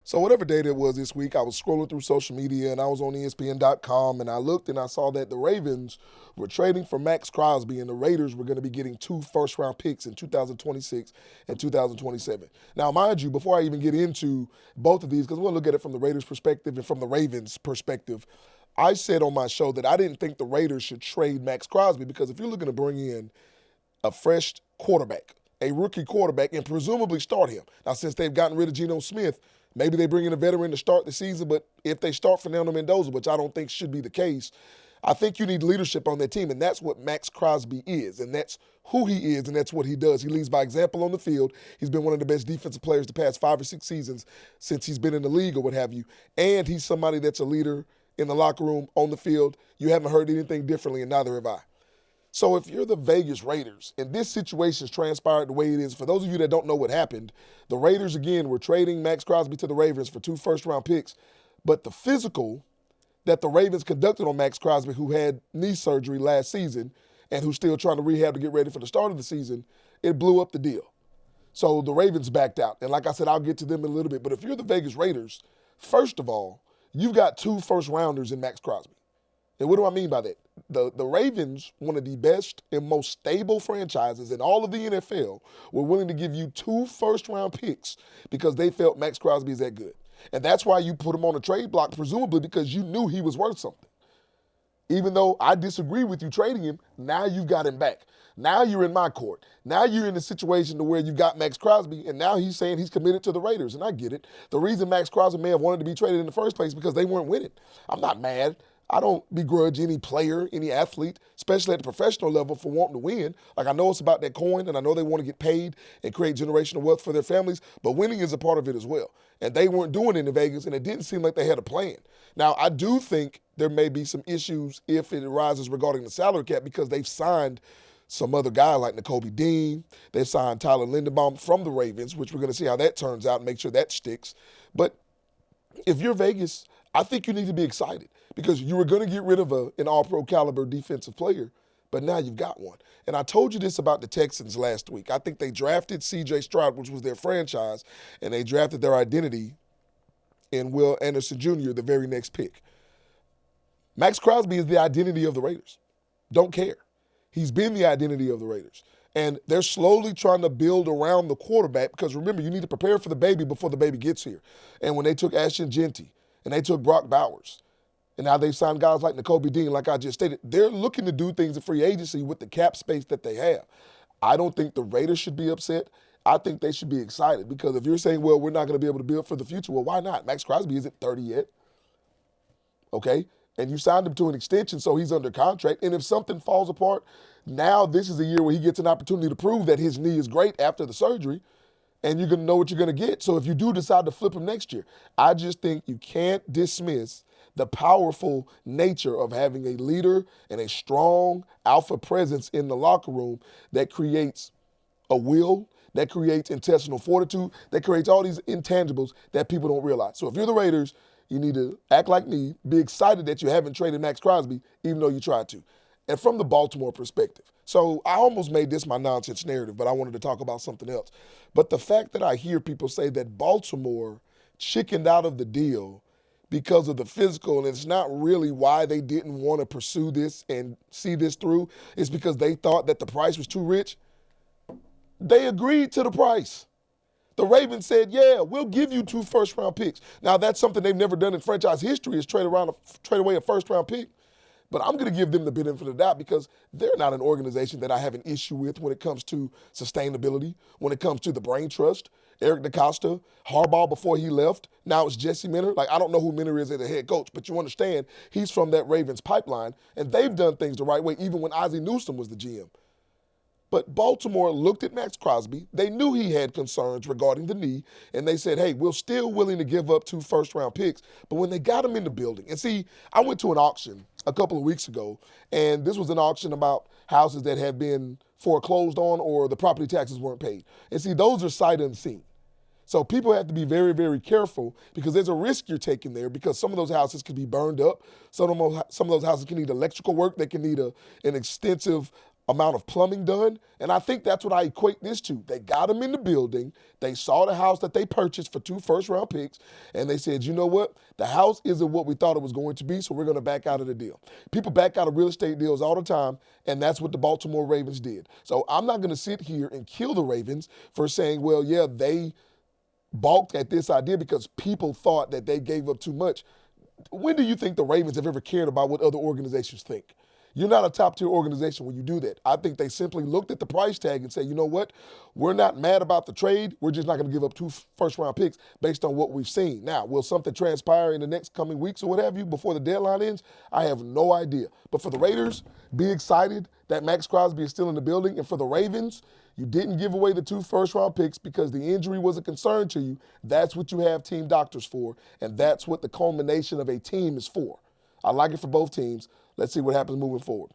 So whatever day it was this week, I was scrolling through social media and I was on ESPN.com and I looked and I saw that the Ravens were trading for Maxx Crosby and the Raiders were going to be getting two first-round picks in 2026 and 2027. Now, mind you, before I even get into both of these, because we'll look at it from the Raiders' perspective and from the Ravens' perspective, I said on my show that I didn't think the Raiders should trade Maxx Crosby because if you're looking to bring in a fresh quarterback, a rookie quarterback, and presumably start him. Now, since they've gotten rid of Geno Smith, maybe they bring in a veteran to start the season, but if they start Fernando Mendoza, which I don't think should be the case, I think you need leadership on that team, and that's what Maxx Crosby is, and that's who he is, and that's what he does. He leads by example on the field. He's been one of the best defensive players the past 5 or 6 seasons since he's been in the league or what have you, and he's somebody that's a leader in the locker room, on the field. You haven't heard anything differently, and neither have I. So if you're the Vegas Raiders, and this situation has transpired the way it is, for those of you that don't know what happened, the Raiders, again, were trading Maxx Crosby to the Ravens for 2 first-round picks, but the physical that the Ravens conducted on Maxx Crosby, who had knee surgery last season and who's still trying to rehab to get ready for the start of the season, it blew up the deal. So the Ravens backed out. And like I said, I'll get to them in a little bit. But if you're the Vegas Raiders, first of all, you've got 2 first-rounders in Maxx Crosby. And what do I mean by that? The Ravens, one of the best and most stable franchises in all of the NFL, were willing to give you 2 first-round picks because they felt Maxx Crosby is that good. And that's why you put him on a trade block, presumably because you knew he was worth something. Even though I disagree with you trading him, now you've got him back. Now you're in my court. Now you're in a situation to where you've got Maxx Crosby, and now he's saying he's committed to the Raiders, and I get it. The reason Maxx Crosby may have wanted to be traded in the first place is because they weren't winning. I'm not mad. I don't begrudge any player, any athlete, especially at the professional level, for wanting to win. Like, I know it's about that coin, and I know they want to get paid and create generational wealth for their families, but winning is a part of it as well. And they weren't doing it in Vegas, and it didn't seem like they had a plan. Now, I do think there may be some issues if it arises regarding the salary cap because they've signed some other guy like Nakobe Dean. They've signed Tyler Linderbaum from the Ravens, which we're going to see how that turns out and make sure that sticks. But if you're Vegas, I think you need to be excited because you were going to get rid of an all-pro caliber defensive player, but now you've got one. And I told you this about the Texans last week. I think they drafted C.J. Stroud, which was their franchise, and they drafted their identity in Will Anderson Jr., the very next pick. Maxx Crosby is the identity of the Raiders. Don't care. He's been the identity of the Raiders. And they're slowly trying to build around the quarterback because, remember, you need to prepare for the baby before the baby gets here. And when they took Ashton Genty and they took Brock Bowers, and now they've signed guys like Nakobe Dean, like I just stated, they're looking to do things in free agency with the cap space that they have. I don't think the Raiders should be upset. I think they should be excited because if you're saying, well, we're not going to be able to build for the future, well, why not? Maxx Crosby isn't 30 yet, okay? And you signed him to an extension, so he's under contract. And if something falls apart, now this is a year where he gets an opportunity to prove that his knee is great after the surgery, and you're going to know what you're going to get. So if you do decide to flip him next year, I just think you can't dismiss the powerful nature of having a leader and a strong alpha presence in the locker room that creates a will, that creates intestinal fortitude, that creates all these intangibles that people don't realize. So if you're the Raiders, you need to act like me, be excited that you haven't traded Maxx Crosby, even though you tried to. And from the Baltimore perspective, so I almost made this my nonsense narrative, but I wanted to talk about something else. But the fact that I hear people say that Baltimore chickened out of the deal because of the physical, and it's not really why they didn't want to pursue this and see this through, it's because they thought that the price was too rich. They agreed to the price. The Ravens said, yeah, we'll give you 2 first-round picks. Now, that's something they've never done in franchise history is trade away a first-round pick. But I'm going to give them the benefit of the doubt because they're not an organization that I have an issue with when it comes to sustainability, when it comes to the brain trust. Eric DeCosta, Harbaugh before he left. Now it's Jesse Minter. Like, I don't know who Minter is as a head coach, but you understand he's from that Ravens pipeline, and they've done things the right way, even when Ozzie Newsome was the GM. But Baltimore looked at Maxx Crosby. They knew he had concerns regarding the knee, and they said, hey, we're still willing to give up 2 first-round picks. But when they got him in the building, and see, I went to an auction a couple of weeks ago, and this was an auction about houses that had been foreclosed on or the property taxes weren't paid. And see, those are sight unseen. So people have to be very, very careful because there's a risk you're taking there because some of those houses could be burned up. Some of those houses can need electrical work. They can need an extensive amount of plumbing done. And I think that's what I equate this to. They got him in the building. They saw the house that they purchased for 2 first-round picks, and they said, you know what? The house isn't what we thought it was going to be, so we're going to back out of the deal. People back out of real estate deals all the time, and that's what the Baltimore Ravens did. So I'm not going to sit here and kill the Ravens for saying, well, yeah, they balked at this idea because people thought that they gave up too much. When do you think the Ravens have ever cared about what other organizations think? You're not a top-tier organization when you do that. I think they simply looked at the price tag and said, you know what? We're not mad about the trade. We're just not going to give up 2 first-round picks based on what we've seen. Now, will something transpire in the next coming weeks or what have you before the deadline ends? I have no idea. But for the Raiders, be excited that Maxx Crosby is still in the building. And for the Ravens, you didn't give away the 2 first-round picks because the injury was a concern to you. That's what you have team doctors for, and that's what the culmination of a team is for. I like it for both teams. Let's see what happens moving forward.